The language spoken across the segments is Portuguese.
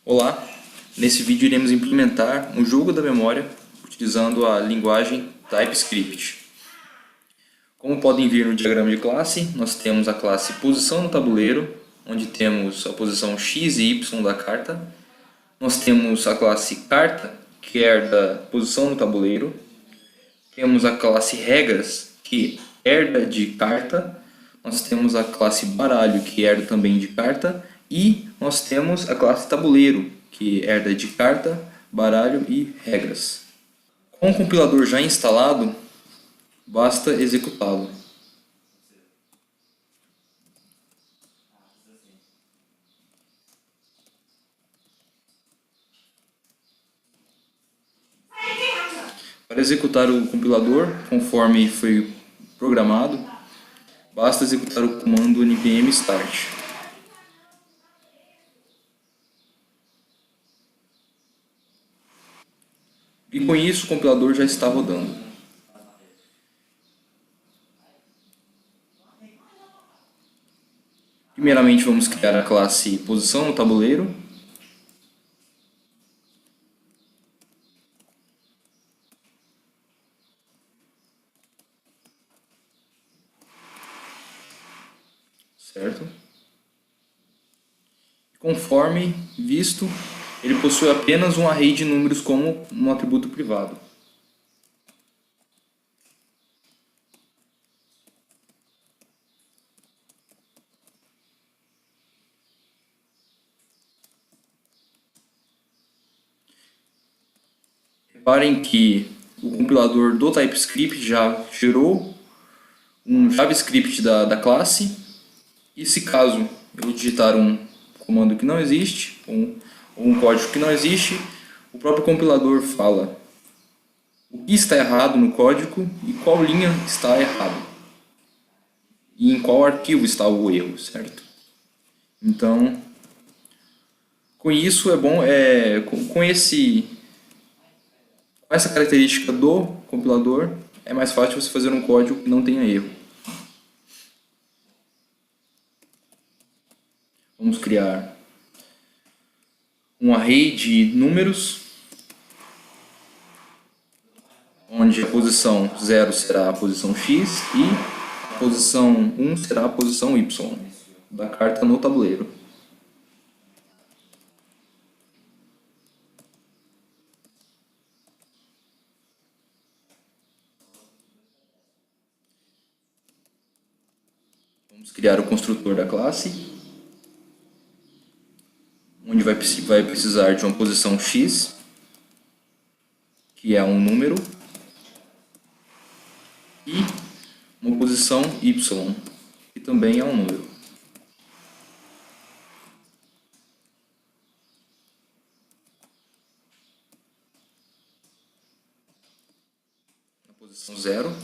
Olá, nesse vídeo iremos implementar um jogo da memória utilizando a linguagem TypeScript. Como podem ver no diagrama de classe, nós temos a classe posição no tabuleiro, onde temos a posição x e y da carta. Nós temos a classe carta, que herda posição no tabuleiro. Temos a classe regras, que herda de carta. Nós temos a classe baralho, que herda também de carta. E nós temos a classe tabuleiro, que herda de carta, baralho e regras. Com o compilador já instalado, basta executá-lo. Para executar o compilador, conforme foi programado, basta executar o comando npm start. E com isso o compilador já está rodando. Primeiramente vamos criar a classe posição no tabuleiro. Certo? Conforme visto, ele possui apenas um array de números como um atributo privado. Reparem que o compilador do TypeScript já gerou um JavaScript da classe, e se caso eu digitar um comando que não existe, ou um código que não existe, o próprio compilador fala o que está errado no código e qual linha está errada. E em qual arquivo está o erro, certo? Então, com isso é bom, com essa característica do compilador, é mais fácil você fazer um código que não tenha erro. Vamos criar um array de números, onde a posição 0 será a posição x e a posição 1 será a posição y da carta no tabuleiro. Vamos criar o construtor da classe, onde vai precisar de uma posição x, que é um número, e uma posição y, que também é um número. Na posição 0,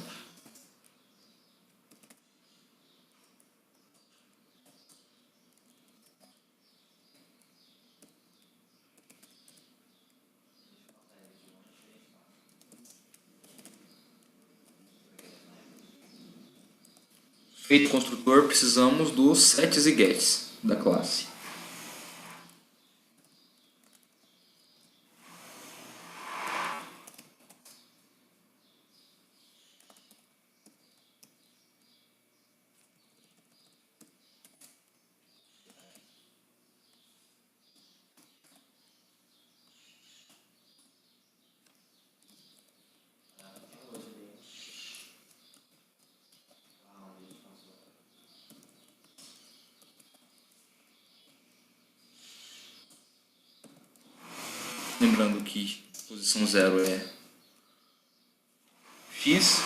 feito o construtor, precisamos dos sets e gets da classe. Lembrando que posição 0 é x,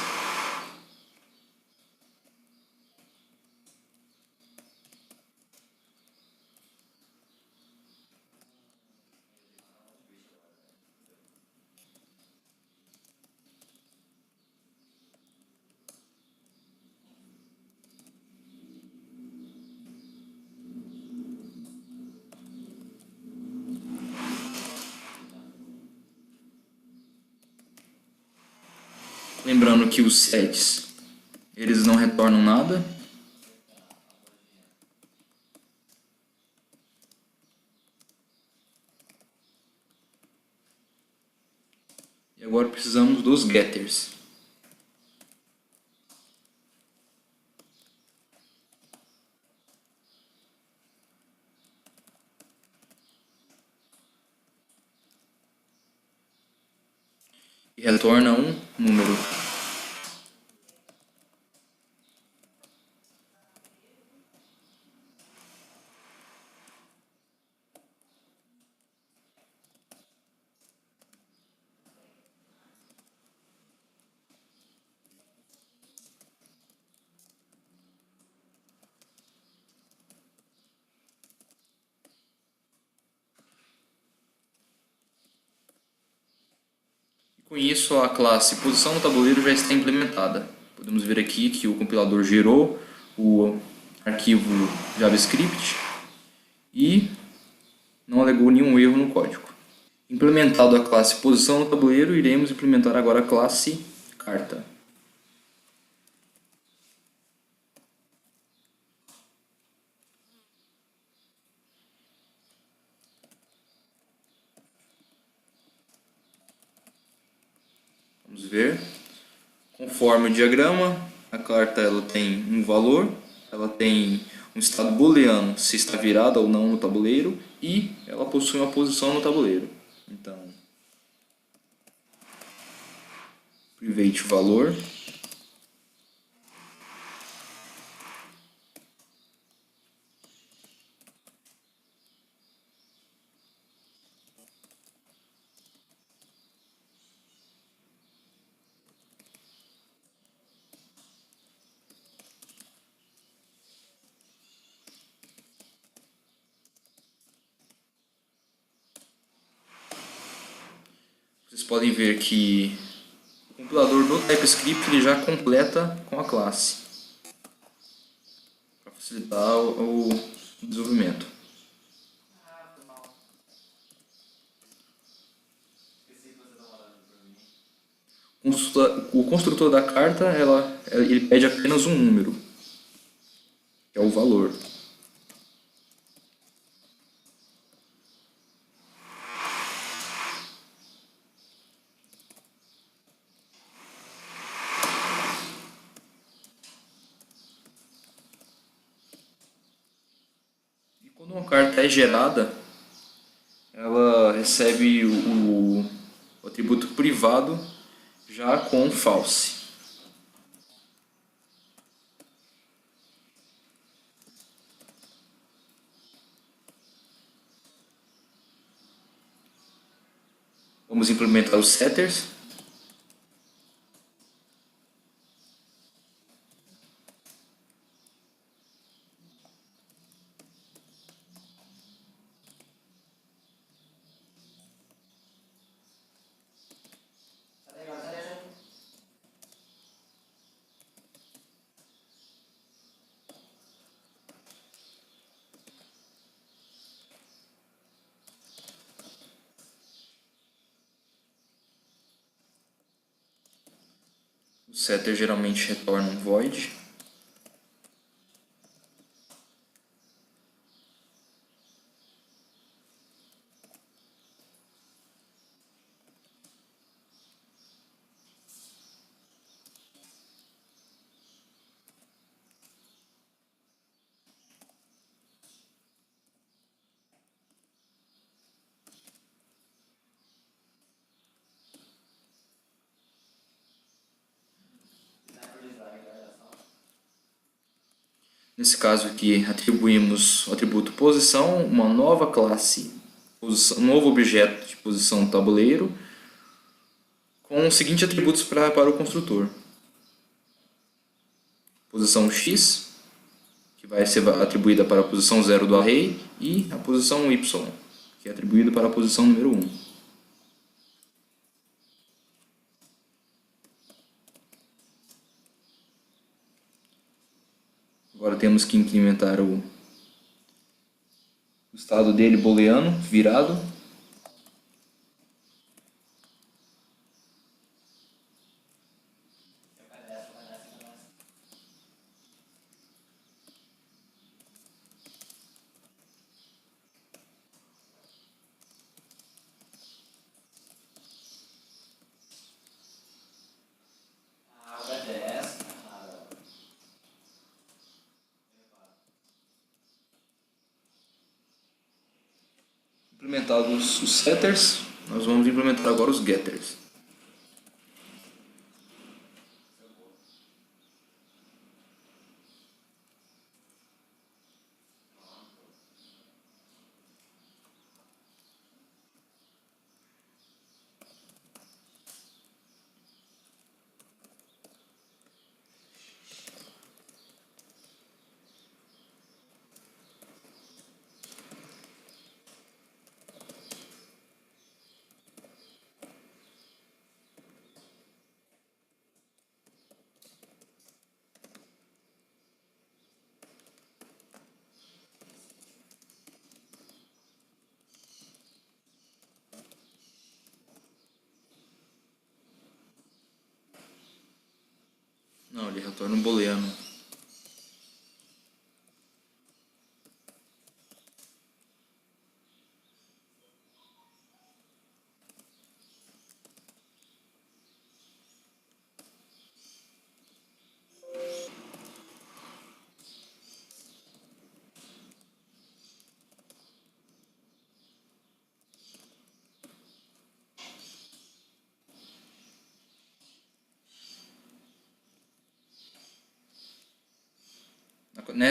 lembrando que os sets eles não retornam nada. E agora precisamos dos getters. E retorna um número. Com isso, a classe posição no tabuleiro já está implementada. Podemos ver aqui que o compilador gerou o arquivo JavaScript e não alegou nenhum erro no código. Implementado a classe posição no tabuleiro, iremos implementar agora a classe carta. Vamos ver. Conforme o diagrama, a carta ela tem um valor, ela tem um estado booleano, se está virada ou não no tabuleiro, e ela possui uma posição no tabuleiro. Então, private valor. Vocês podem ver que o compilador do TypeScript ele já completa com a classe, para facilitar o desenvolvimento. O construtor da carta ele pede apenas um número, que é o valor. E quando uma carta é gerada, ela recebe o atributo privado já com false. Vamos implementar os setters. O setter geralmente retorna um void. Nesse caso aqui, atribuímos o atributo posição, uma nova classe, um novo objeto de posição tabuleiro, com os seguintes atributos para o construtor. Posição x, que vai ser atribuída para a posição 0 do array, e a posição y, que é atribuída para a posição número 1. Agora temos que implementar o estado dele booleano, virado. Implementados os setters, nós vamos implementar agora os getters. Não, ele retorna um booleano.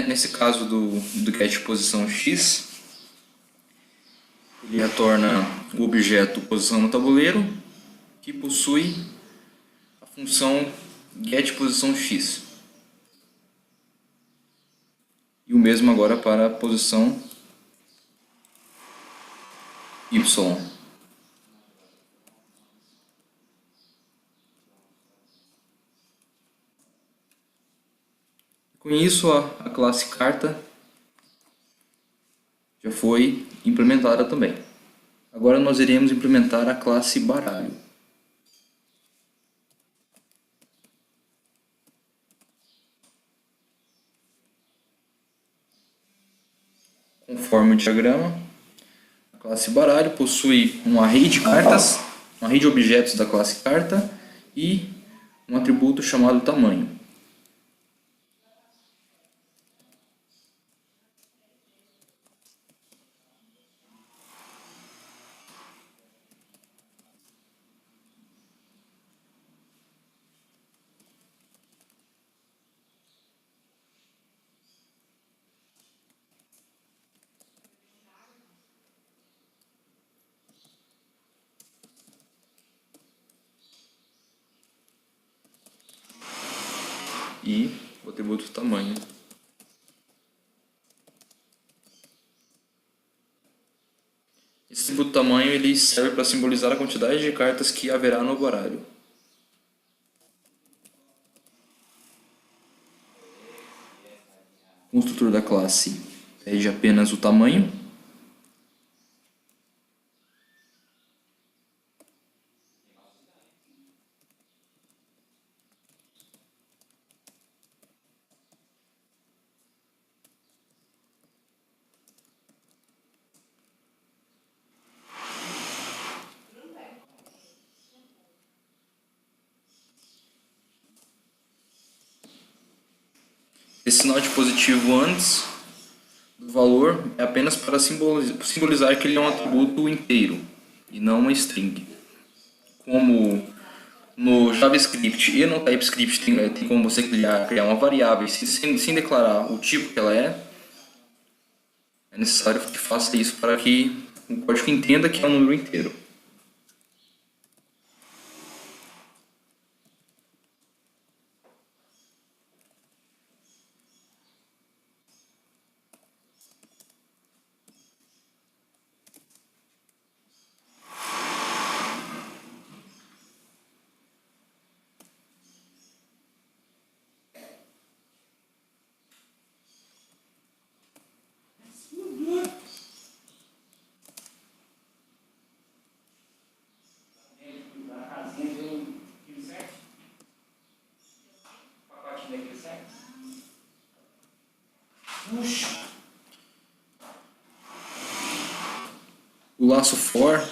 Nesse caso do get posição x, ele retorna o objeto posição no tabuleiro, que possui a função get posição x. E o mesmo agora para a posição y. Com isso, a classe carta já foi implementada também. Agora nós iremos implementar a classe baralho. Conforme o diagrama, a classe baralho possui um array de cartas, um array de objetos da classe carta e um atributo chamado tamanho. E o atributo tamanho. Esse atributo tamanho ele serve para simbolizar a quantidade de cartas que haverá no baralho. O construtor da classe pede apenas o tamanho. Esse sinal de positivo antes do valor é apenas para simbolizar que ele é um atributo inteiro e não uma string. Como no JavaScript e no TypeScript tem como você criar uma variável sem declarar o tipo que ela é necessário que faça isso para que o código entenda que é um número inteiro. O laço for,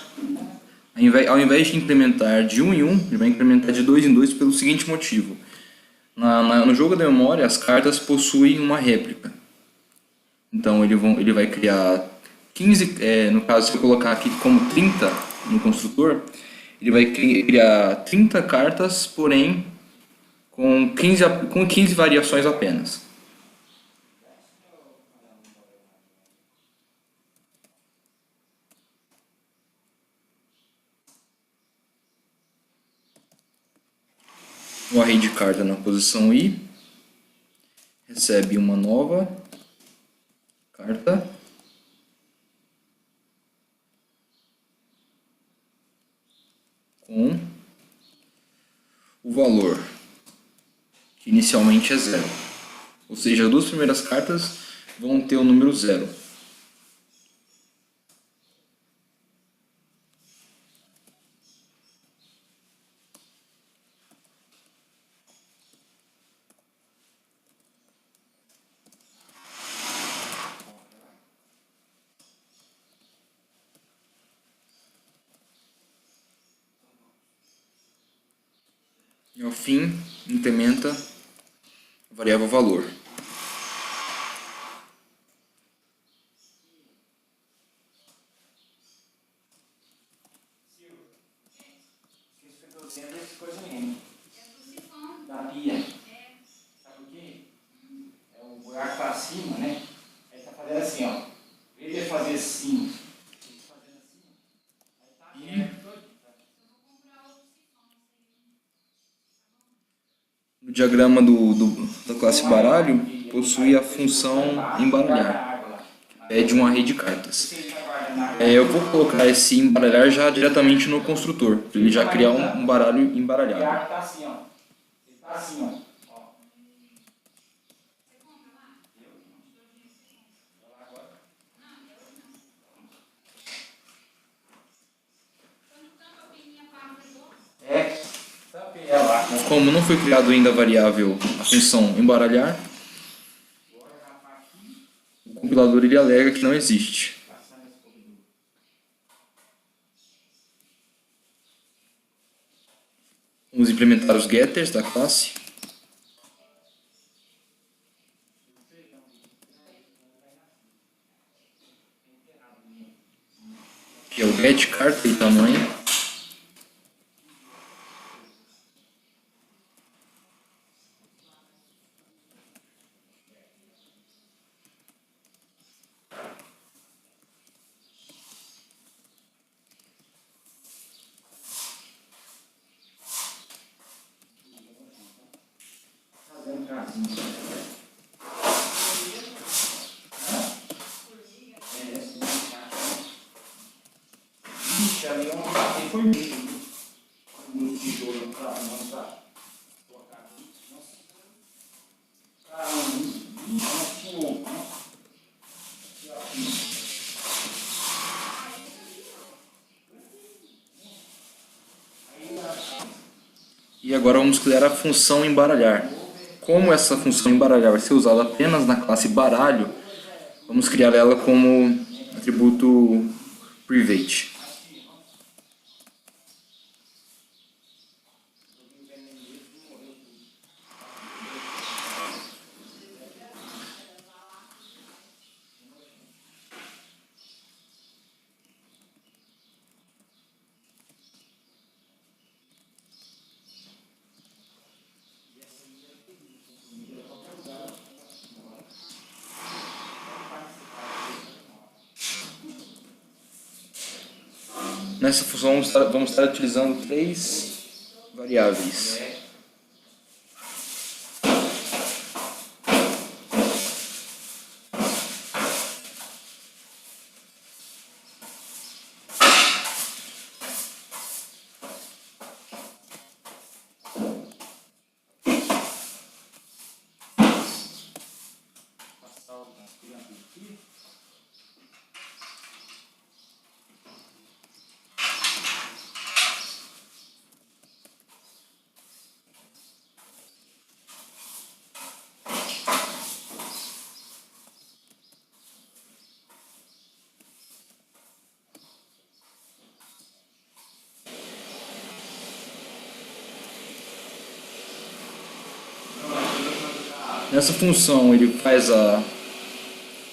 ao invés de implementar de 1 em 1, ele vai implementar de 2 em 2 pelo seguinte motivo. No jogo da memória, as cartas possuem uma réplica. Então ele vai criar 15, no caso, se eu colocar aqui como 30 no construtor, ele vai criar 30 cartas, porém com 15 variações apenas. O array de carta na posição I recebe uma nova carta com o valor que inicialmente é 0. Ou seja, as duas primeiras cartas vão ter o número 0. E ao fim, incrementa a variável valor. Da pia. Sabe por quê? É o buraco para cima, né? Aí tá fazendo assim, ó. Em vez de fazer assim, ele tá fazendo assim, aí tá aberto todo. No diagrama da classe baralho, possui a função embaralhar, que pede um array de cartas. Eu vou colocar esse embaralhar já diretamente no construtor, para ele já criar um baralho O embaralhado. buraco tá assim, ó. Ele tá assim, ó. É, tampei ela. Como não foi criado ainda a variável, a função embaralhar, o compilador ele alega que não existe. Vamos implementar os getters da classe. Que é o get carta e tamanho. Ixi, ali é um formiga. Um tijolo pra montar. Colocar aqui. Nossa. Caramba. E agora vamos criar a função embaralhar. Como essa função embaralhar vai ser usada apenas na classe baralho, vamos criar ela como atributo private. Nessa função vamos estar utilizando 3 variáveis. Nessa função ele faz o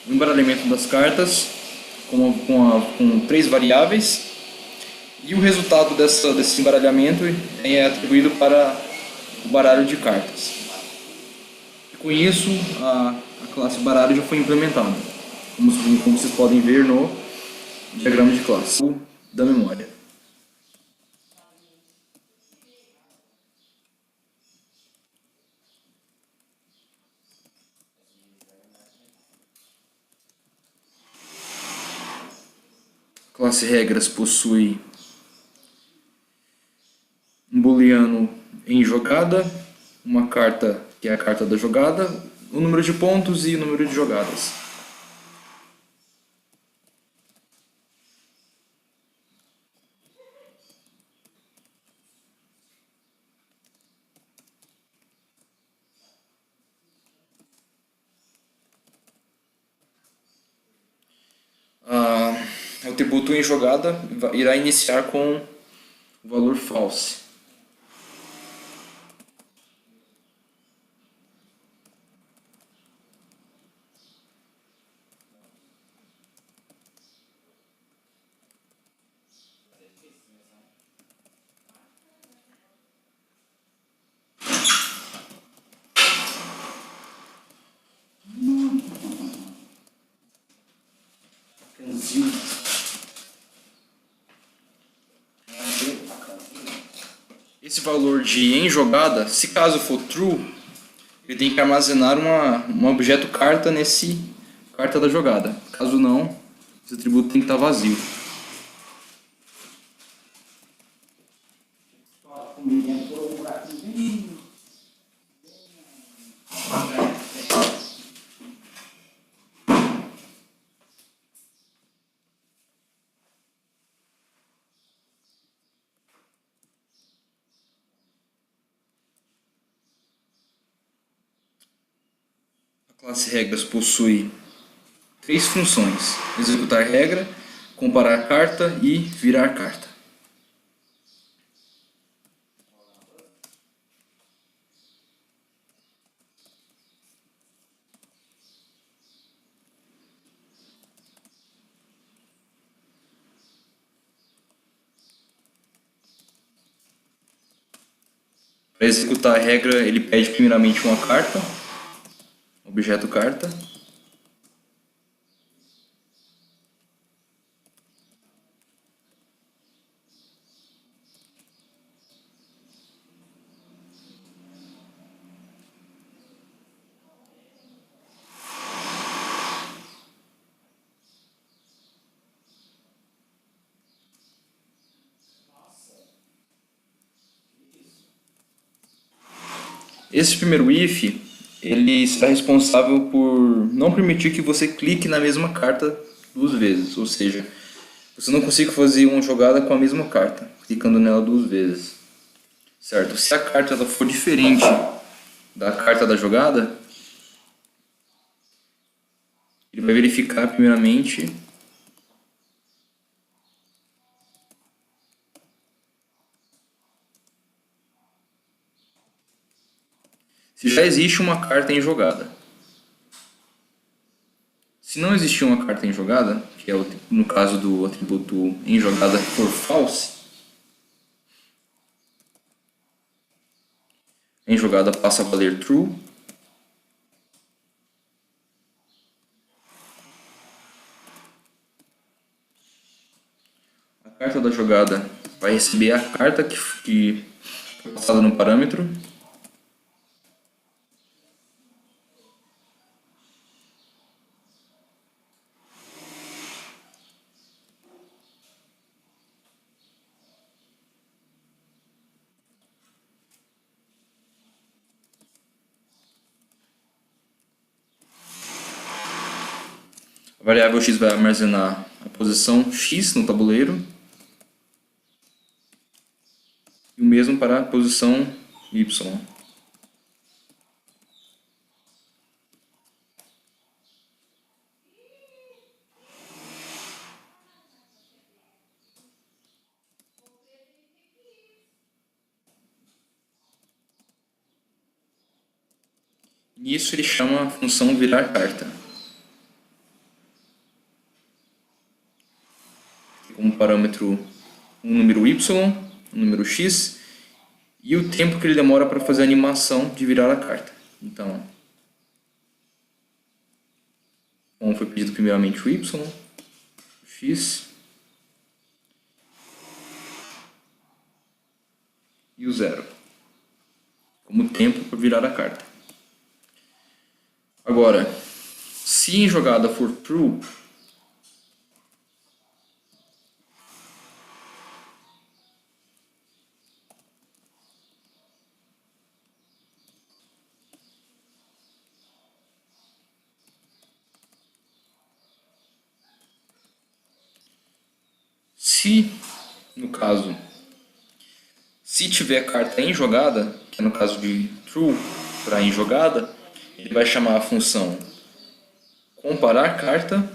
embaralhamento das cartas com 3 variáveis, e o resultado desse embaralhamento é atribuído para o baralho de cartas. E com isso, a classe baralho já foi implementada, como vocês podem ver no diagrama de classe da memória. A classe regras possui um booleano em jogada, uma carta que é a carta da jogada, o número de pontos e o número de jogadas. O atributo em jogada irá iniciar com o valor false. Esse valor de em jogada, se caso for true, ele tem que armazenar um objeto carta nesse carta da jogada. Caso não, esse atributo tem que estar vazio. A classe regras possui 3 funções: executar regra, comparar carta e virar carta. Para executar a regra, ele pede primeiramente uma carta, objeto carta. Esse primeiro if, ele será responsável por não permitir que você clique na mesma carta 2 vezes, ou seja, você não consiga fazer uma jogada com a mesma carta, clicando nela 2 vezes, certo? Se a carta ela for diferente da carta da jogada, ele vai verificar primeiramente se já existe uma carta em jogada. Se não existir uma carta em jogada, que é no caso do atributo em jogada for false, em jogada passa a valer true. A carta da jogada vai receber a carta que foi passada no parâmetro. A variável x vai armazenar a posição x no tabuleiro. E o mesmo para a posição y. Nisso ele chama a função virar carta. como parâmetro um número y, um número x, e o tempo que ele demora para fazer a animação de virar a carta. Então, como foi pedido primeiramente o y, o x e o 0, como tempo para virar a carta. Agora, se em jogada for true, no caso, se tiver carta em jogada, que é no caso de true para em jogada, ele vai chamar a função comparar carta,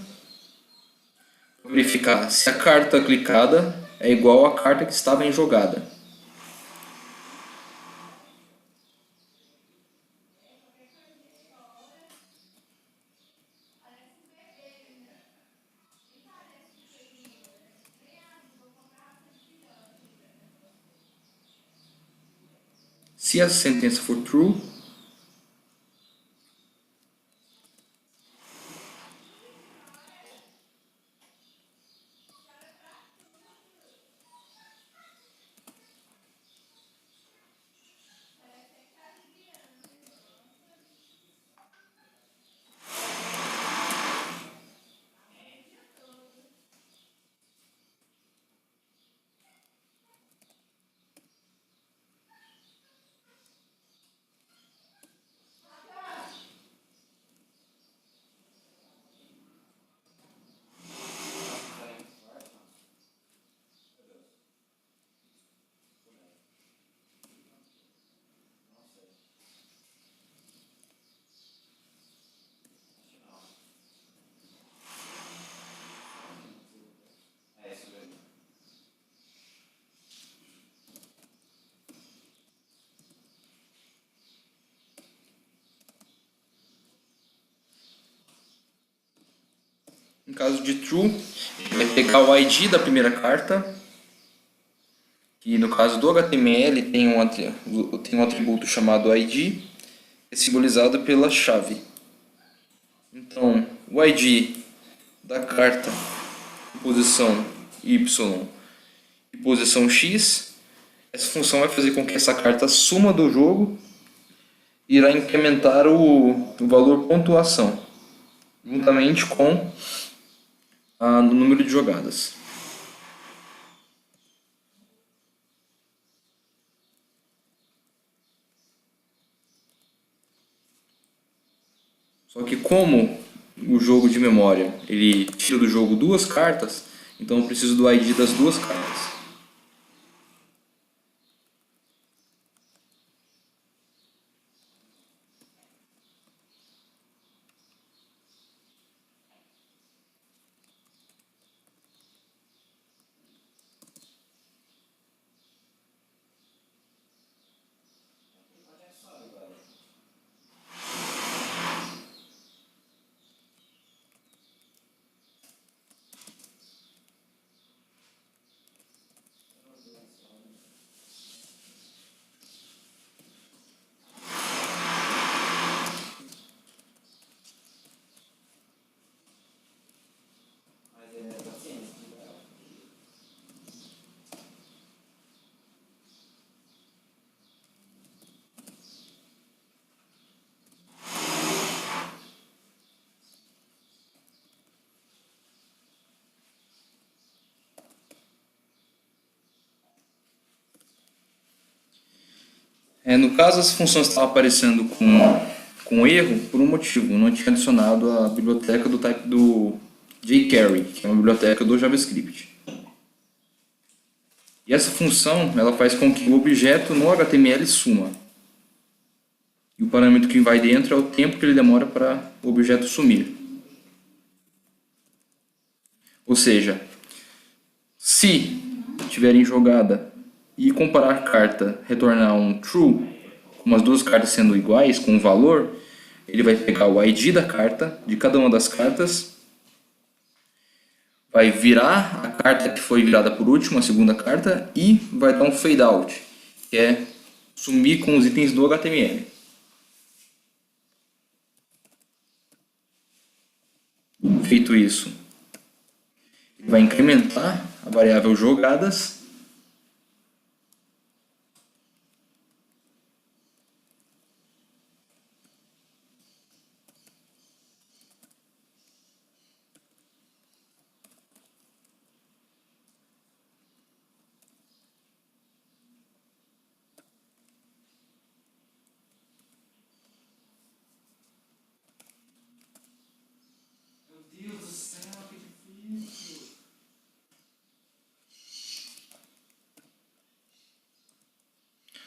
verificar se a carta clicada é igual à carta que estava em jogada. Se a sentença for true, em caso de true, ele vai pegar o ID da primeira carta, que no caso do HTML tem um atributo chamado ID, que é simbolizado pela chave. Então, o ID da carta em posição Y e posição X, essa função vai fazer com que essa carta suma do jogo e irá incrementar o valor pontuação, juntamente com o número de jogadas. Só que como o jogo de memória ele tira do jogo duas cartas, então eu preciso do ID das duas cartas. No caso, as funções estavam aparecendo com erro por um motivo. Eu não tinha adicionado a biblioteca do type do jQuery, que é uma biblioteca do JavaScript. E essa função ela faz com que o objeto no HTML suma. E o parâmetro que vai dentro é o tempo que ele demora para o objeto sumir. Ou seja, se tiver em jogada e comparar carta retornar um true, com as duas cartas sendo iguais, com um valor, ele vai pegar o ID da carta, de cada uma das cartas, vai virar a carta que foi virada por último, a segunda carta, e vai dar um fade out, que é sumir com os itens do HTML. Feito isso, ele vai incrementar a variável jogadas Meu Deus do céu, que difícil.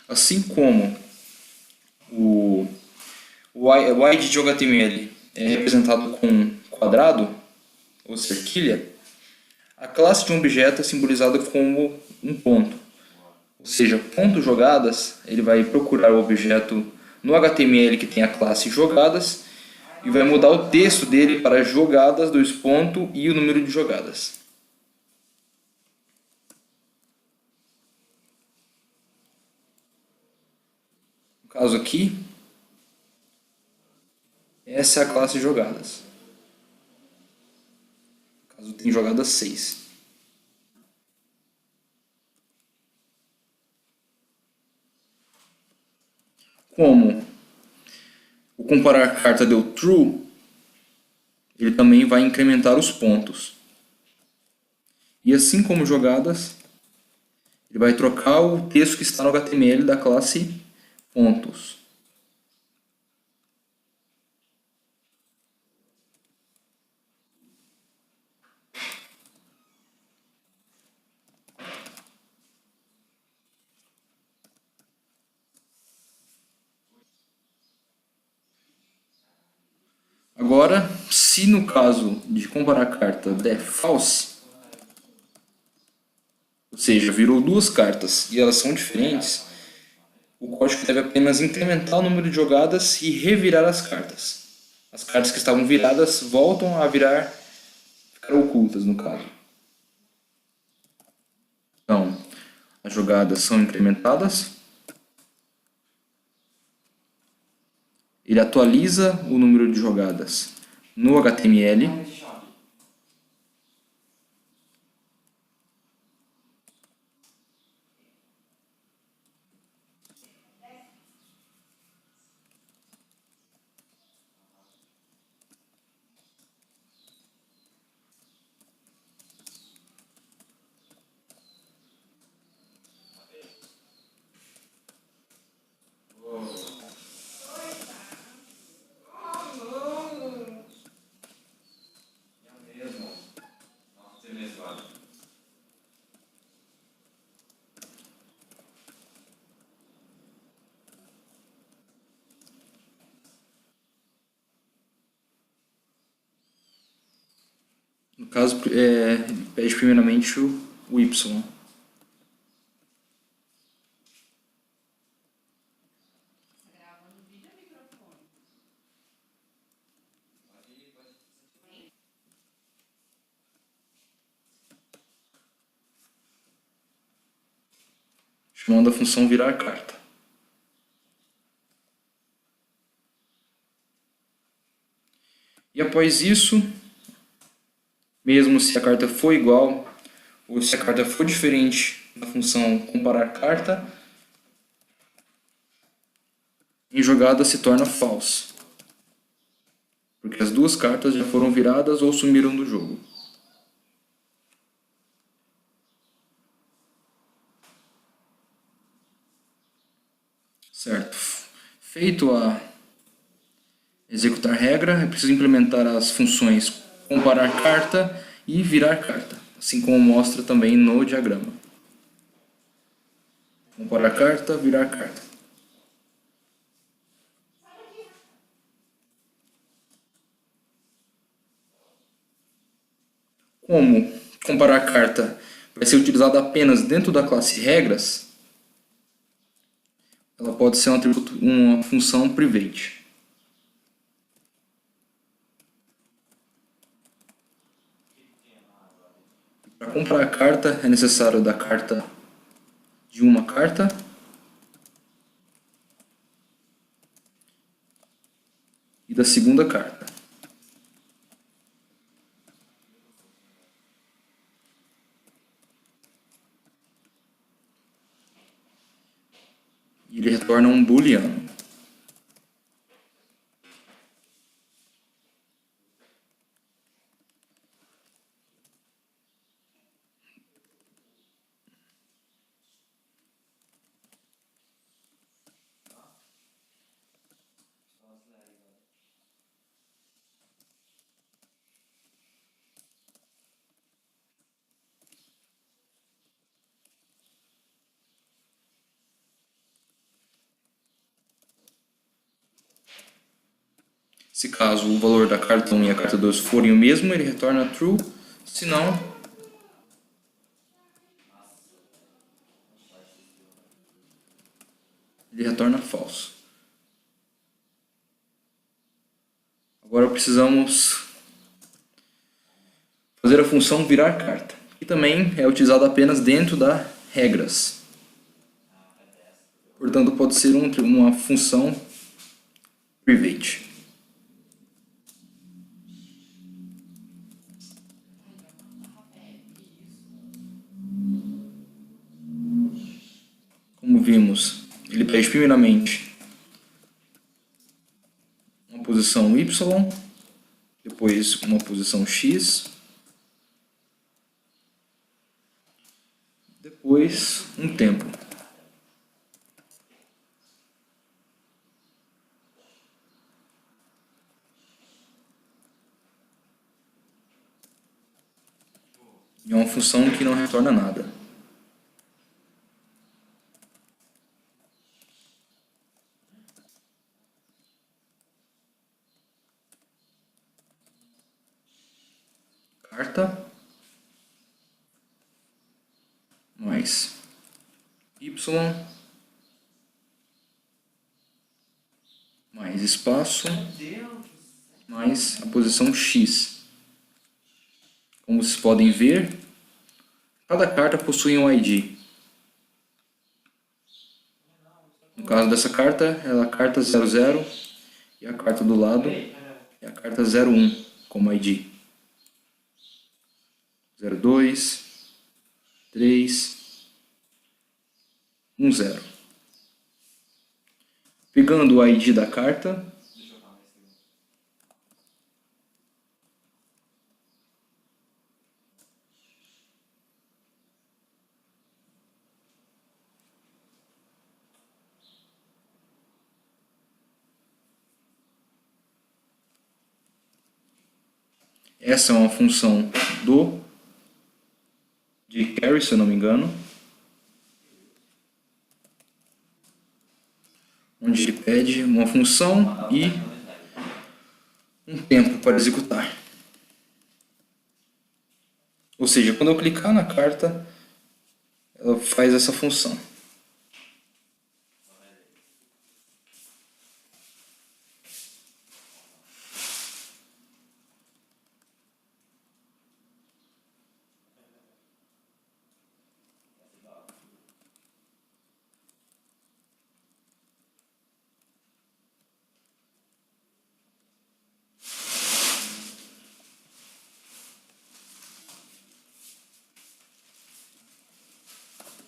assim como o wide de HTML é representado com quadrado ou cerquilha, a classe de um objeto é simbolizada como um ponto. Ou seja, ponto jogadas, ele vai procurar o objeto no HTML que tem a classe jogadas e vai mudar o texto dele para jogadas, dois pontos e o número de jogadas. No caso aqui, essa é a classe jogadas. No caso tem jogadas 6. Como o comparar carta deu true, ele também vai incrementar os pontos. E assim como jogadas, ele vai trocar o texto que está no HTML da classe pontos. Agora, se no caso de comparar carta der false, ou seja, virou duas cartas e elas são diferentes, o código deve apenas incrementar o número de jogadas e revirar as cartas. As cartas que estavam viradas voltam a ficar ocultas no caso. Então, as jogadas são incrementadas. Ele atualiza o número de jogadas no HTML. No caso, pede primeiramente o Y. Chamando a função virar carta. E após isso, mesmo se a carta for igual ou se a carta for diferente da função comparar carta, em jogada se torna false, porque as duas cartas já foram viradas ou sumiram do jogo. Certo. Feito a executar regra, é preciso implementar as funções comparar carta e virar carta, assim como mostra também no diagrama. Comparar carta, virar carta. Como comparar carta vai ser utilizada apenas dentro da classe regras, ela pode ser uma função private. Para comprar a carta é necessário da carta de uma carta e da segunda carta. E ele retorna um booleano. Se caso o valor da carta 1 e a carta 2 forem o mesmo, ele retorna true, se não, ele retorna false. Agora precisamos fazer a função virar carta, que também é utilizada apenas dentro das regras. Portanto, pode ser uma função private. Como vimos, ele pede primeiramente uma posição y, depois uma posição x, depois um tempo. E é uma função que não retorna nada. Carta mais y mais espaço mais a posição x. Como vocês podem ver, cada carta possui um ID. No caso dessa carta, ela é a carta 00 e a carta do lado é a carta 01 como ID. 02, 3, 10. Pegando o ID da carta, essa é uma função de carry, se eu não me engano, onde ele pede uma função e um tempo para executar. Ou seja, quando eu clicar na carta, ela faz essa função.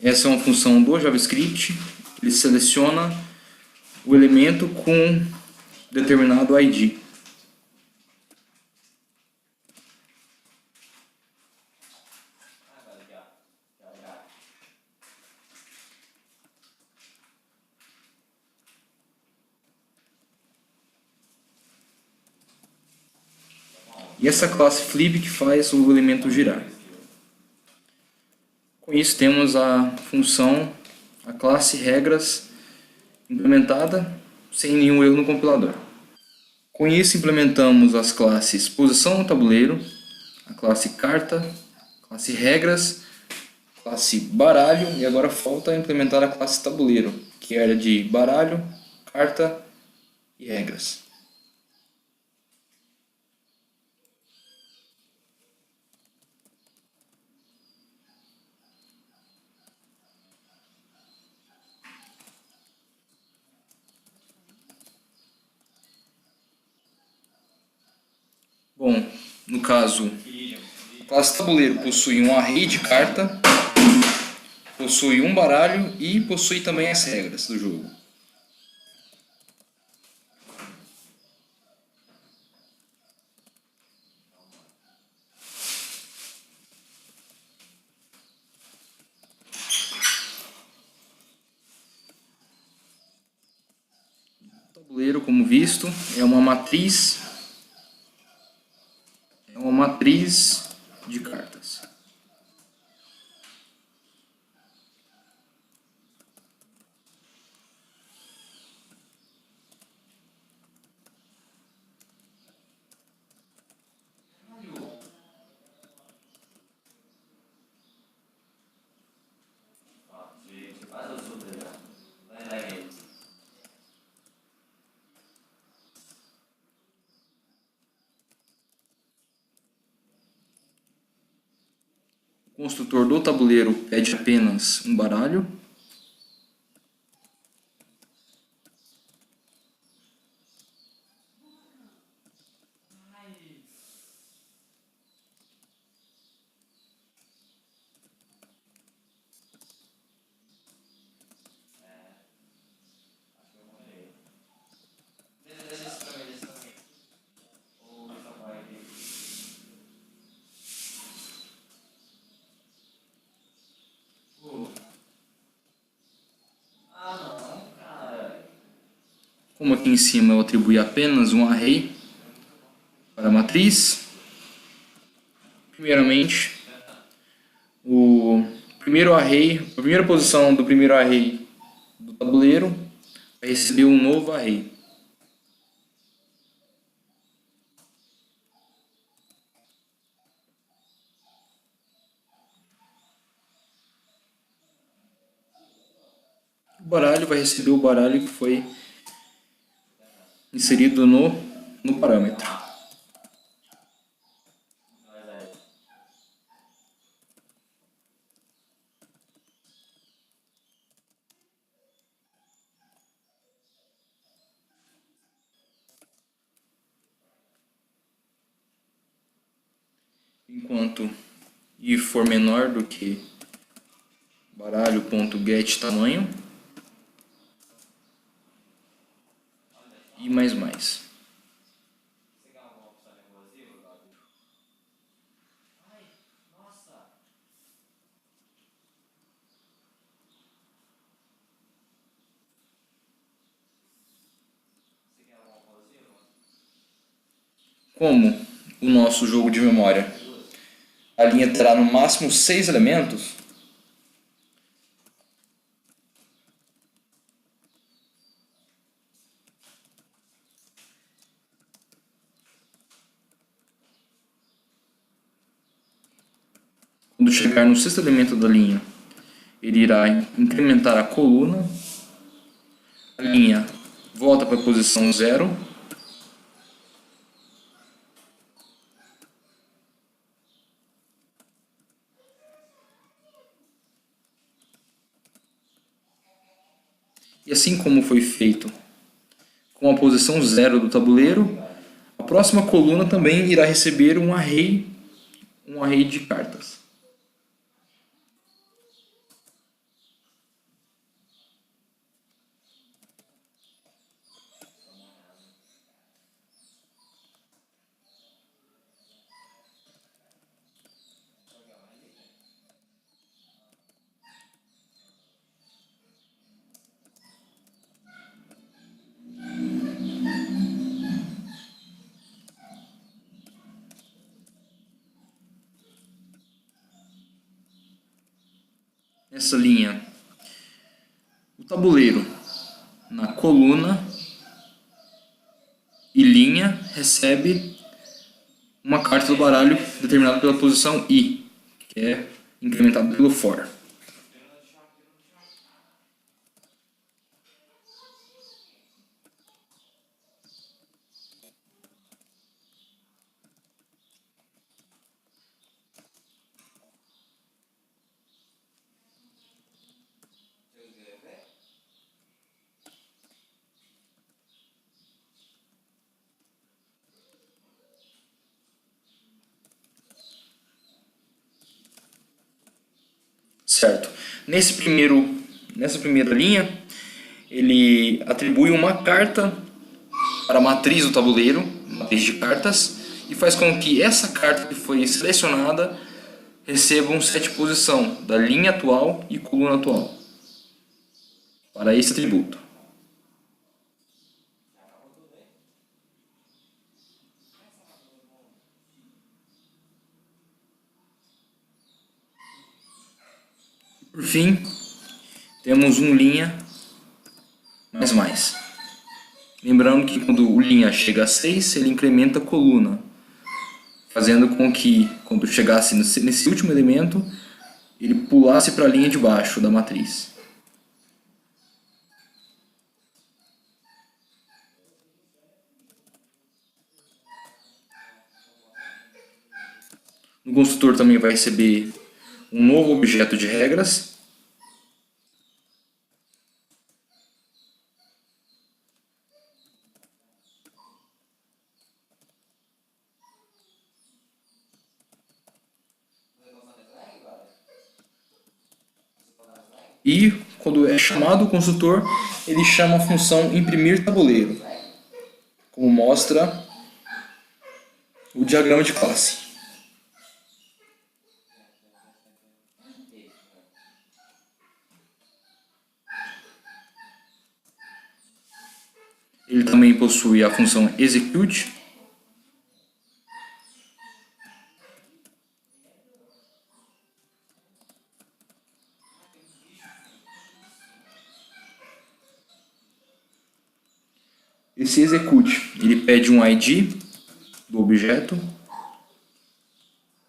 Essa é uma função do JavaScript. Ele seleciona o elemento com determinado ID. E essa classe flip que faz o elemento girar. Com isso temos a função, a classe regras implementada sem nenhum erro no compilador. Com isso implementamos as classes posição no tabuleiro, a classe carta, a classe regras, a classe baralho e agora falta implementar a classe tabuleiro, que era de baralho, carta e regras. no caso, a classe tabuleiro possui um array de carta, possui um baralho e possui também as regras do jogo. O tabuleiro, como visto, é uma matriz de cartas. O construtor do tabuleiro pede apenas um baralho. Como aqui em cima eu atribuí apenas um array para a matriz, primeiramente, a primeira posição do primeiro array do tabuleiro vai receber um novo array. O baralho vai receber o baralho que foi inserido no parâmetro. Enquanto i for menor do que baralho.getTamanho e mais. Como o nosso jogo de memória, a linha terá no máximo 6 elementos, quando chegar no sexto elemento da linha, ele irá incrementar a coluna, a linha volta para a posição 0, e assim como foi feito com a posição 0 do tabuleiro, a próxima coluna também irá receber um array de cartas. Nessa linha, o tabuleiro na coluna e linha recebe uma carta do baralho determinada pela posição i, que é incrementada pelo for. Certo. Nessa primeira linha, ele atribui uma carta para a matriz do tabuleiro, matriz de cartas, e faz com que essa carta que foi selecionada receba um set de posição da linha atual e coluna atual para esse atributo. Por fim, temos um linha mais. Lembrando que quando o linha chega a 6, ele incrementa a coluna, fazendo com que, quando chegasse nesse último elemento, ele pulasse para a linha de baixo da matriz. O construtor também vai receber um novo objeto de regras. E, quando é chamado o construtor, ele chama a função imprimir tabuleiro, como mostra o diagrama de classe. Ele também possui a função execute. Esse execute, ele pede um ID do objeto,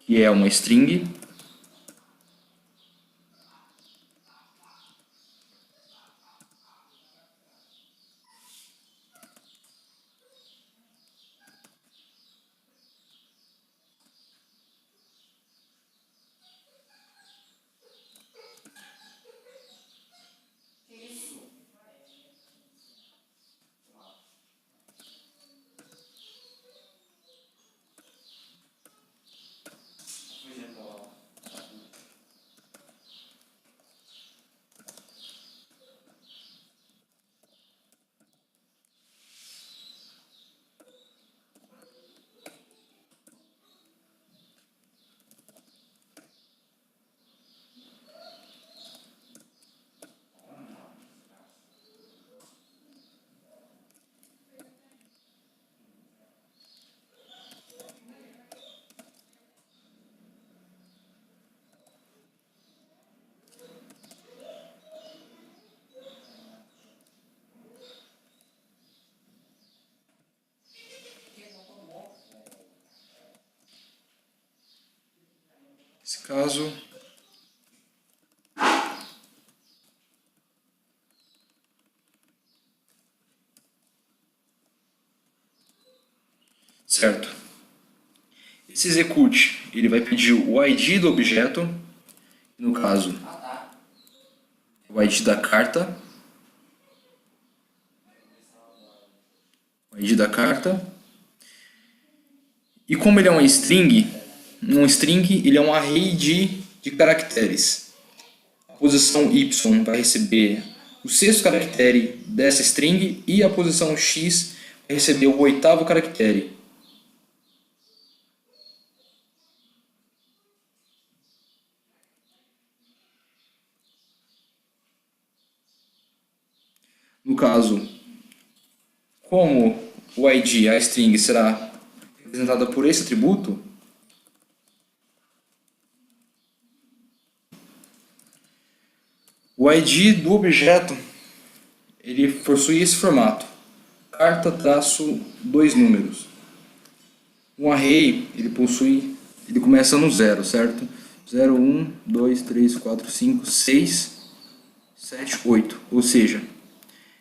que é uma string. Nesse caso, certo. Esse execute, ele vai pedir o ID do objeto, no caso, o ID da carta, e como ele é um string ele é um array de caracteres. A posição y vai receber o sexto caractere dessa string e a posição x vai receber o oitavo caractere. No caso, como o ID, a string, será representada por esse atributo, o ID do objeto ele possui esse formato: carta traço 2 números. Um array ele começa no 0, certo? 0, 1, 2, 3, 4, 5, 6, 7, 8. Ou seja,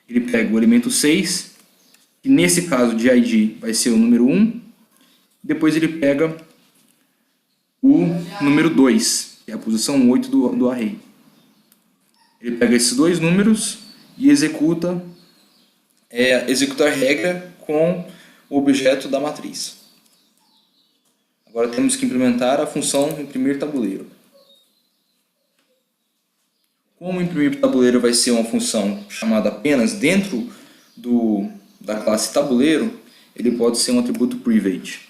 ele pega o elemento 6, que nesse caso de ID vai ser o número 1, depois ele pega o número 2, que é a posição 8 do array. Ele pega esses dois números e executa a regra com o objeto da matriz. Agora temos que implementar a função imprimir tabuleiro. Como imprimir tabuleiro vai ser uma função chamada apenas dentro da classe tabuleiro, ele pode ser um atributo private.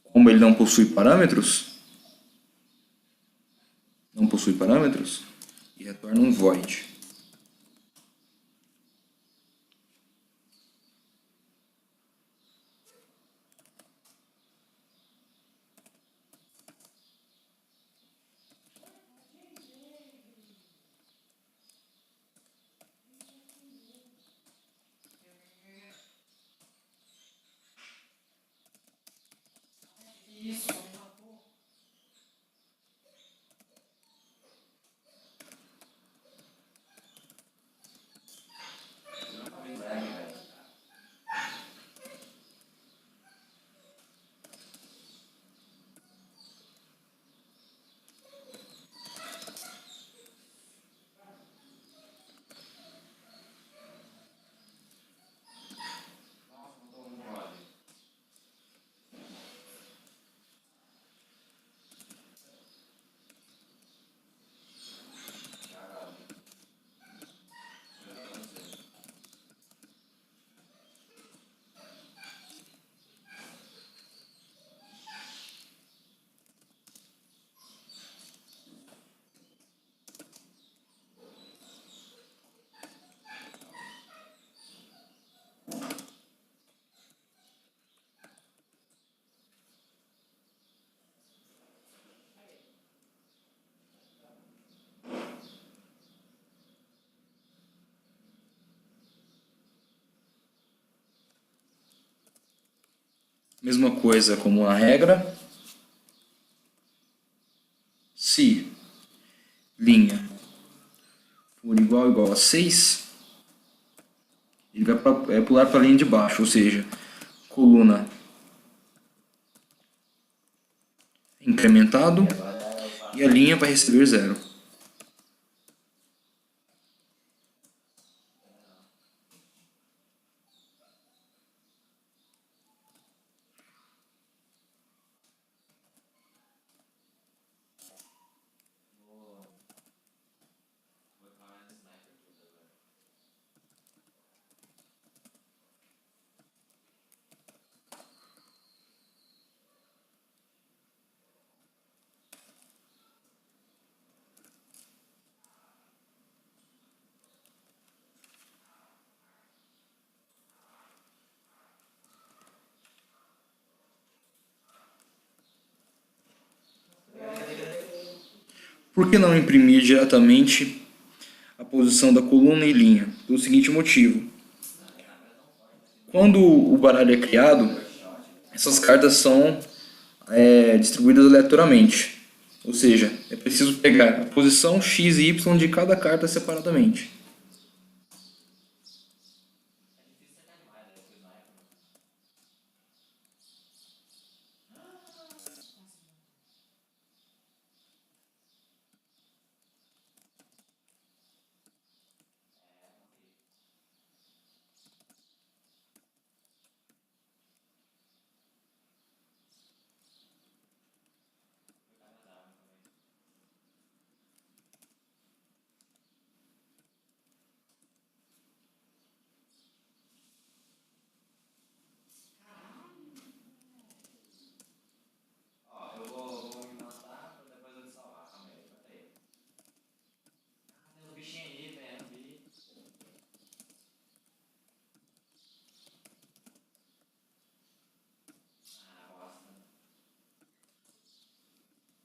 Como ele não possui parâmetros, e retorna um void. Mesma coisa como a regra. Se linha for igual a 6, ele vai pular para a linha de baixo, ou seja, coluna incrementado e a linha vai receber 0. Por que não imprimir diretamente a posição da coluna e linha? Pelo seguinte motivo. Quando o baralho é criado, essas cartas são distribuídas aleatoriamente. Ou seja, é preciso pegar a posição X e Y de cada carta separadamente.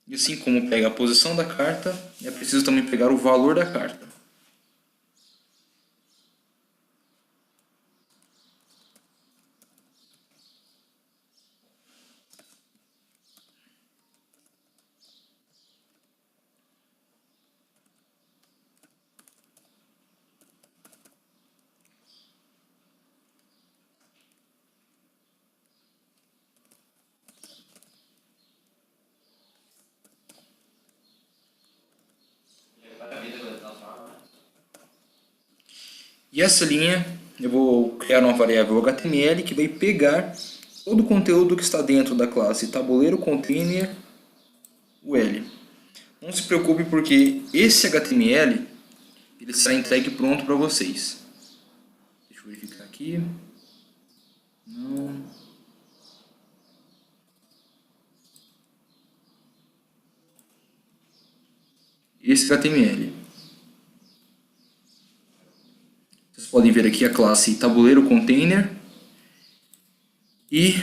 E assim como pega a posição da carta, é preciso também pegar o valor da carta. E essa linha, eu vou criar uma variável HTML que vai pegar todo o conteúdo que está dentro da classe tabuleiro container UL. Não se preocupe porque esse HTML ele será entregue pronto para vocês. Deixa eu verificar aqui. Não. Esse HTML. Vocês podem ver aqui a classe tabuleiro container e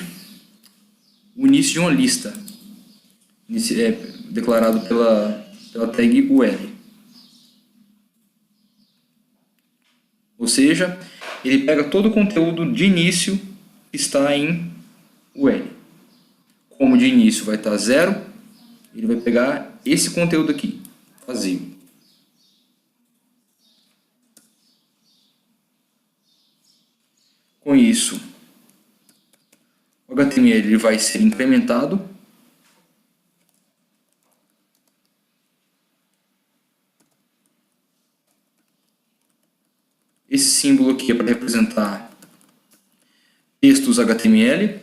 o início de uma lista. É declarado pela tag UL. Ou seja, ele pega todo o conteúdo de início que está em UL. Como de início vai estar 0, ele vai pegar esse conteúdo aqui, vazio. Com isso, o HTML ele vai ser incrementado. Esse símbolo aqui é para representar textos HTML,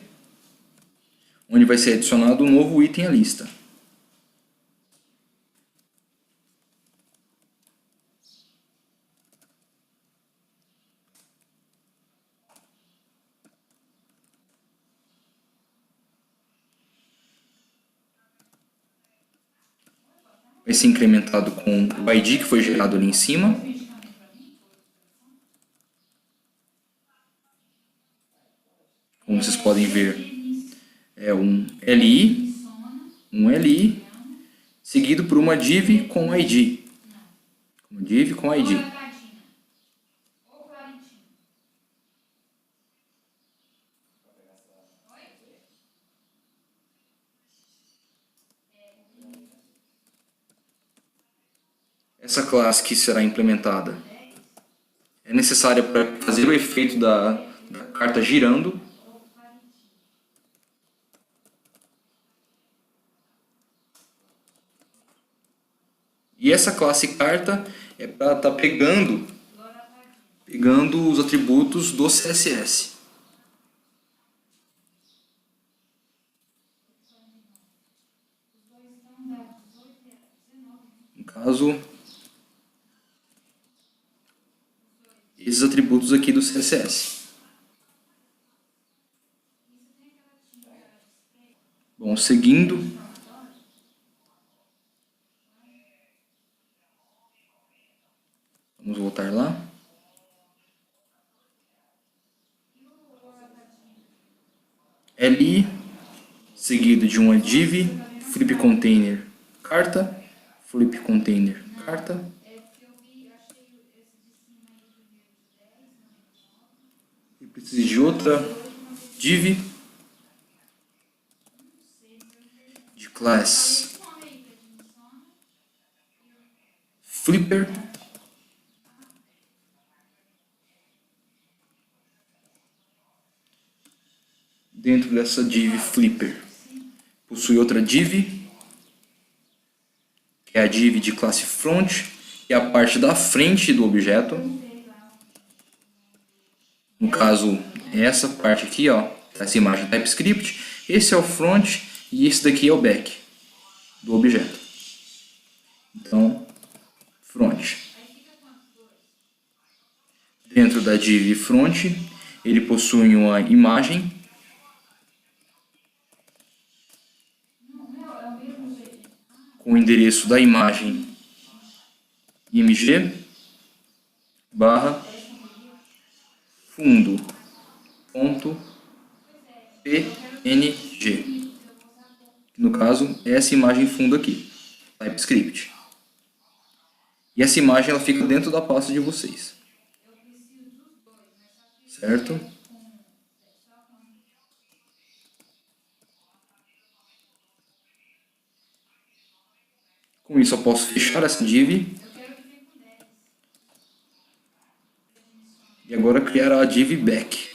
onde vai ser adicionado um novo item à lista. Vai ser incrementado com o ID que foi gerado ali em cima. Como vocês podem ver, é um LI, seguido por uma div com ID. Uma div com ID. Essa classe que será implementada é necessária para fazer o efeito da carta girando. E essa classe carta é para estar pegando os atributos do CSS. No caso, esses atributos aqui do CSS. Bom, seguindo, vamos voltar lá. LI, seguido de uma div, flip container carta, flip container carta. E preciso de outra div de class flipper. Dentro dessa div flipper possui outra div, que é a div de classe front, que é a parte da frente do objeto. No caso, essa parte aqui, ó, essa imagem TypeScript, esse é o front e esse daqui é o back do objeto. Então, front. Dentro da div front, ele possui uma imagem com o endereço da imagem img barra fundo.png. No caso, é essa imagem fundo aqui, TypeScript. E essa imagem ela fica dentro da pasta de vocês. Certo? Com isso eu posso fechar essa div. E agora criar a div back.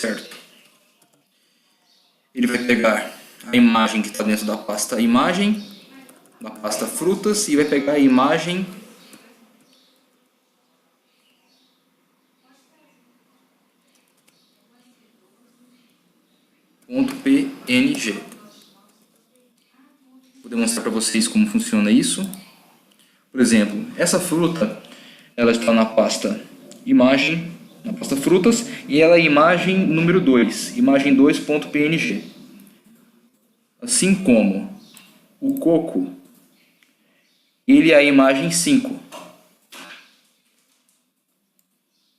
certo? Ele vai pegar a imagem que está dentro da pasta imagem, da pasta frutas, e vai pegar a imagem .png. Vou demonstrar para vocês como funciona isso. Por exemplo, essa fruta, ela está na pasta imagem, na pasta frutas, e ela é imagem número 2, imagem 2.png. Assim como o coco, ele é a imagem 5.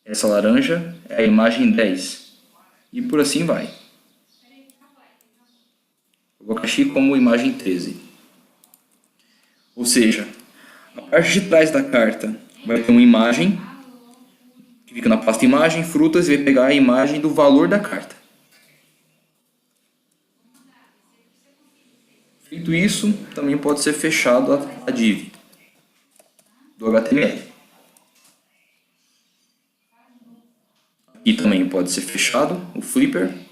Essa laranja é a imagem 10. E por assim vai. O abacaxi como imagem 13. Ou seja, a parte de trás da carta vai ter uma imagem que fica na pasta imagem, frutas, e vai pegar a imagem do valor da carta. Feito isso, também pode ser fechado a div do HTML. E também pode ser fechado o flipper.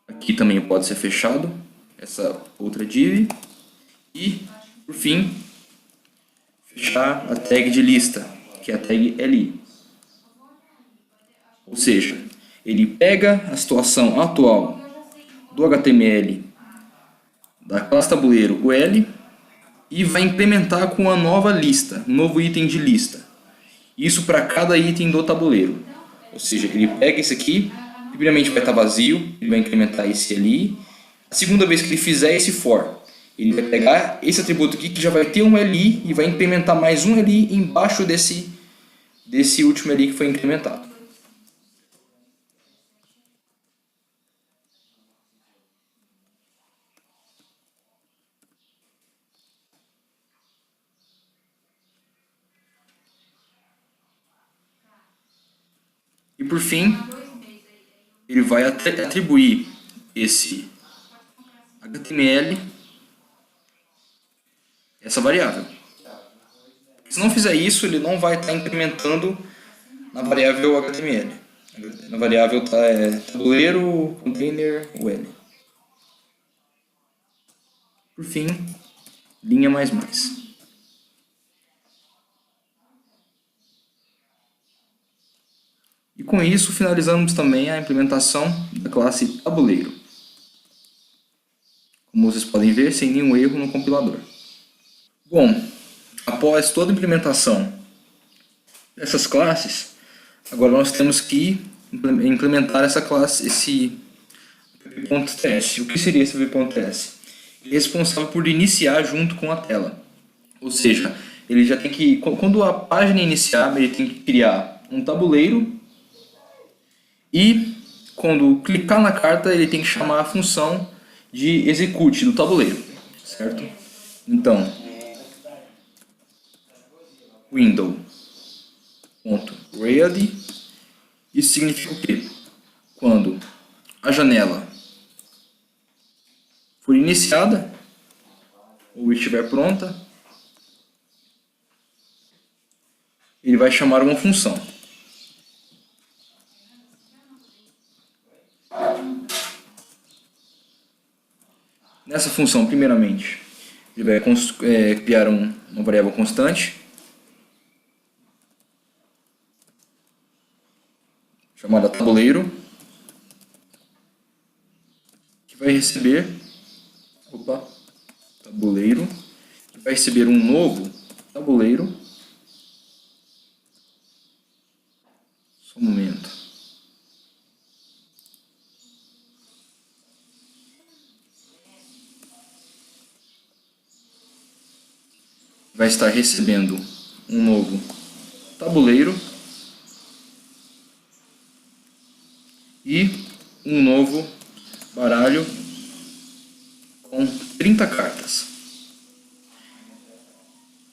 Aqui também pode ser fechado essa outra div. E, por fim, fechar a tag de lista, que é a tag li. Ou seja, ele pega a situação atual do HTML da classe tabuleiro, o L, e vai implementar com uma nova lista, um novo item de lista. Isso para cada item do tabuleiro. Ou seja, ele pega esse aqui, primeiramente vai estar vazio, ele vai incrementar esse ali. A segunda vez que ele fizer esse for, ele vai pegar esse atributo aqui que já vai ter um li e vai implementar mais um li embaixo desse último li que foi incrementado. E por fim, ele vai atribuir esse HTML, essa variável. Se não fizer isso, ele não vai estar incrementando na variável HTML. Na variável tabuleiro, container, UL. Por fim, linha mais mais. E com isso finalizamos também a implementação da classe tabuleiro. Como vocês podem ver, sem nenhum erro no compilador. Bom, após toda a implementação dessas classes, agora nós temos que implementar essa classe, esse app.ts. O que seria esse app.ts? Ele é responsável por iniciar junto com a tela. Ou seja, ele já tem que, quando a página iniciar, ele tem que criar um tabuleiro. E quando clicar na carta, ele tem que chamar a função de execute do tabuleiro, certo? Então, window.ready, isso significa o quê? Quando a janela for iniciada ou estiver pronta, ele vai chamar uma função. Nessa função, primeiramente, ele vai criar uma variável constante, chamada tabuleiro, que vai receber, tabuleiro, que vai receber um novo tabuleiro. Só um momento. Vai estar recebendo um novo tabuleiro e um novo baralho com 30 cartas.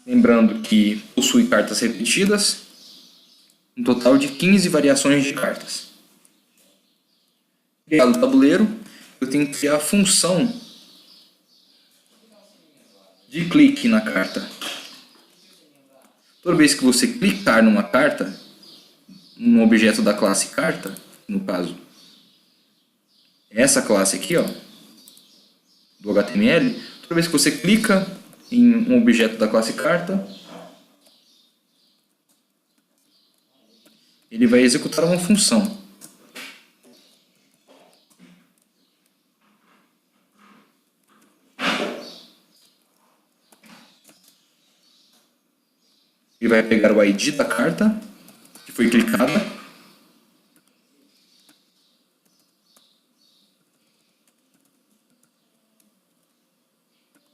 Lembrando que possui cartas repetidas, um total de 15 variações de cartas. Criado o tabuleiro, eu tenho que criar a função de clique na carta. Toda vez que você clicar numa carta, num objeto da classe carta, no caso, essa classe aqui, ó, do HTML, toda vez que você clica em um objeto da classe carta, ele vai executar uma função. Ele vai pegar o ID da carta que foi clicada.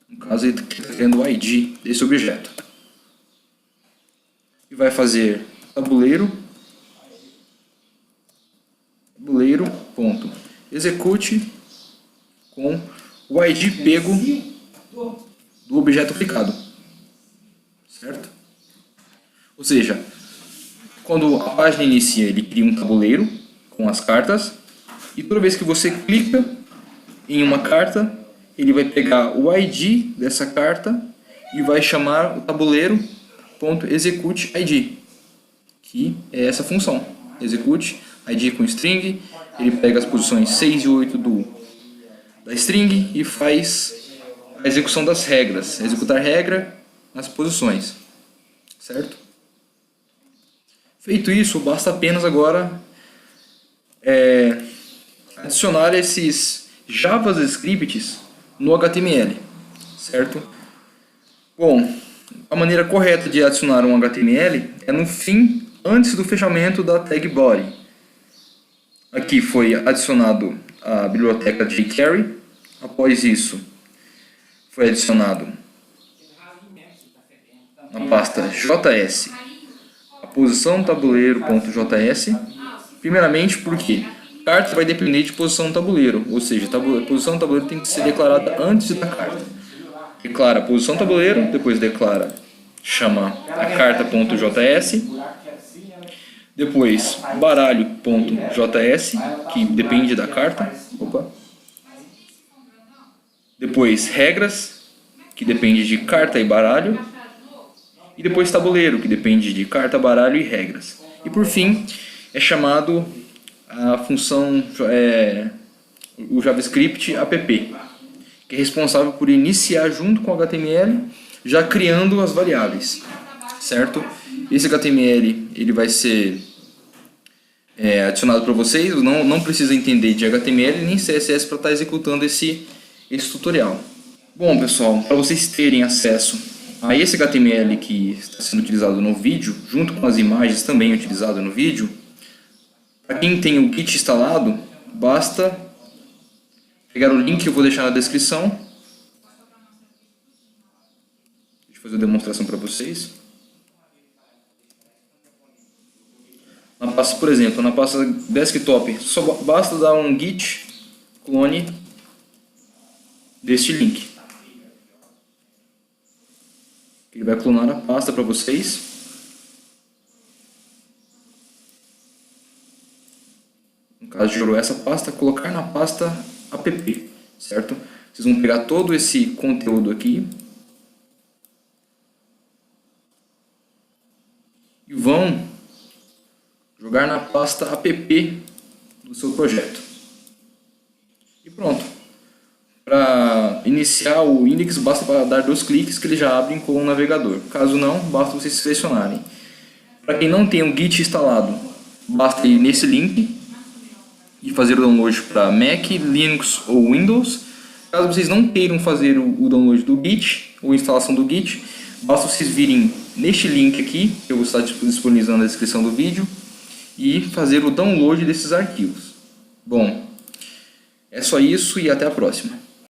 No caso, ele está querendo o ID desse objeto. E vai fazer tabuleiro.execute com o ID pego do objeto clicado. Certo? Ou seja, quando a página inicia, ele cria um tabuleiro com as cartas, e toda vez que você clica em uma carta, ele vai pegar o ID dessa carta e vai chamar o tabuleiro.executeID, que é essa função. Execute ID com string, ele pega as posições 6 e 8 da string e faz a execução das regras, executar regra nas posições, certo? Feito isso, basta apenas agora adicionar esses JavaScripts no HTML, certo? Bom, a maneira correta de adicionar um HTML é no fim, antes do fechamento da tag body. Aqui foi adicionado a biblioteca jQuery, após isso foi adicionado na pasta JS a posição tabuleiro.js, primeiramente porque carta vai depender de posição tabuleiro, ou seja, a posição tabuleiro tem que ser declarada antes da carta. Declara a posição tabuleiro, depois chama a carta.js, depois baralho.js, que depende da carta, depois regras, que depende de carta e baralho, e depois tabuleiro, que depende de carta, baralho e regras. E por fim, é chamado a função, o JavaScript app, que é responsável por iniciar junto com o HTML, já criando as variáveis, certo? Esse HTML ele vai ser adicionado para vocês, não precisa entender de HTML nem CSS para estar executando esse tutorial. Bom, pessoal, para vocês terem acesso a esse HTML que está sendo utilizado no vídeo, junto com as imagens também utilizadas no vídeo, para quem tem o Git instalado, basta pegar o link que eu vou deixar na descrição. Deixa eu fazer a demonstração para vocês. Na pasta, por exemplo, na pasta desktop, só basta dar um git clone deste link. Ele vai clonar a pasta para vocês. No caso, gerou essa pasta, colocar na pasta app, certo? Vocês vão pegar todo esse conteúdo aqui e vão jogar na pasta app do seu projeto. E pronto. Para iniciar o index, basta dar 2 cliques que ele já abre com o navegador. Caso não, basta vocês selecionarem. Para quem não tem o Git instalado, basta ir nesse link e fazer o download para Mac, Linux ou Windows. Caso vocês não queiram fazer o download do Git ou instalação do Git, basta vocês virem neste link aqui, que eu vou estar disponibilizando na descrição do vídeo, e fazer o download desses arquivos. Bom, é só isso e até a próxima.